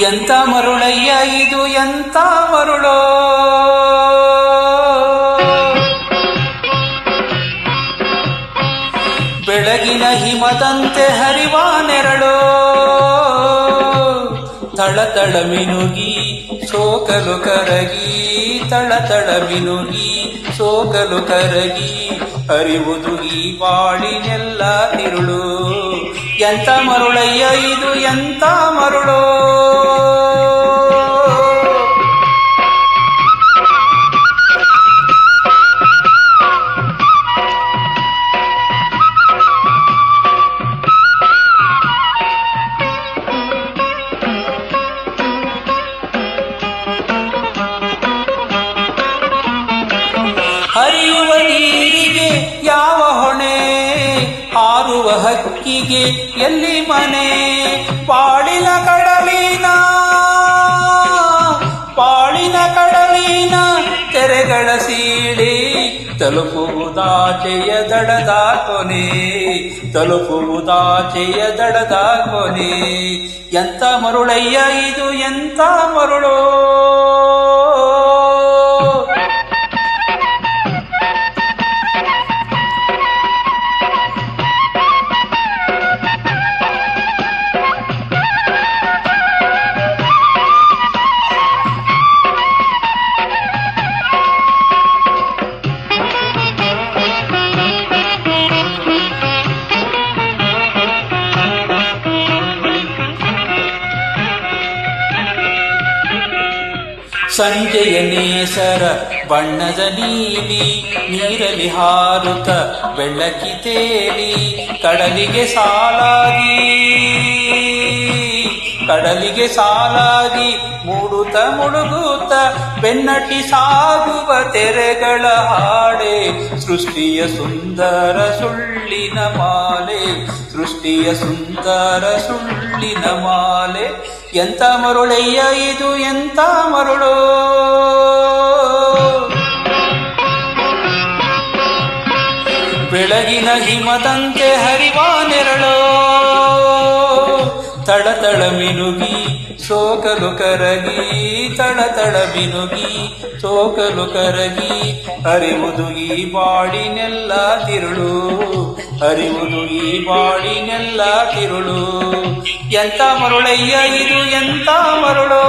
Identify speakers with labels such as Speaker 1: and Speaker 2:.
Speaker 1: ಎಂತ ಮರುಳಯ್ಯ ಇದು ಎಂತ ಮರುಳೋ, ಬೆಳಗಿನ ಹಿಮದಂತೆ ಹರಿವ ನೆರಳೋ, ತಳತಳ ಮಿನುಗಿ ಸೋಕಲು ಕರಗಿ, ತಳತಳ ಮಿನುಗಿ ಸೋಕಲು ಕರಗಿ, ಹರಿವುದು ಈ ಬಾಳಿನೆಲ್ಲ ತಿರುಳು. ಎಂತ ಮರುಳಯ್ಯ ಇದು ಎಂತ ಮರುಳೋ. ಹರಿಯುವ ನೀರಿಗೆ ಯಾವ ಹೊಣೆ, ಹಾರುವ ಹಕ್ಕಿಗೆ ಎಲ್ಲಿ ಮನೆ, ಪಾಳಿನ ಕಡಲಿನ ತೆರೆಗಳ ಸೀಳಿ, ತಲುಪುವುದಾಚೆಯ ದಡದ ಕೊನೆ, ತಲುಪುವುದಾಚೆಯ ದಡದ ಕೊನೆ. ಎಂತ ಮರುಳಯ್ಯ ಇದು ಎಂತ ಮರುಳೋ. ಸಂಜೆಯ ನೇಸರ ಬಣ್ಣದ ನೀಲಿ, ನೀರಲಿ ಹಾರುತ್ತ ಬೆಳ್ಳಕ್ಕಿ ತೇಲಿ, ಕಡಲಿಗೆ ಸಾಲಾಗಿ ಮೂಡುತ್ತ ಮುಳುಗುತ್ತ ಬೆನ್ನಟ್ಟಿ ಸಾಗುವ ತೆರೆಗಳ ಹಾಡೆ, ಸೃಷ್ಟಿಯ ಸುಂದರ ಸುಳ್ಳಿನ ಮಾಲೆ, ಸೃಷ್ಟಿಯ ಸುಂದರ ಸುಳ್ಳಿನ ಮಾಲೆ. ಎಂತ ಮರುಳಯ್ಯ ಇದು ಎಂತ ಮರುಳೋ. ಬೆಳಗಿನ ಹಿಮದಂತೆ ಹರಿವ ನೆರಳೋ, ತಳತಳ ಮಿನುಗಿ ಸೋಕಲು ಕರಗಿ, ತಳತಳ ಮಿನುಗಿ ಸೋಕಲು ಕರಗಿ, ಹರಿವುದು ಈ ಬಾಳಿನೆಲ್ಲ ತಿರುಳು, ಹರಿವುದು ಈ ಬಾಳಿನೆಲ್ಲ ತಿರುಳು. ಎಂತ ಮರುಳಯ್ಯ ಇದು ಎಂತ ಮರುಳೋ.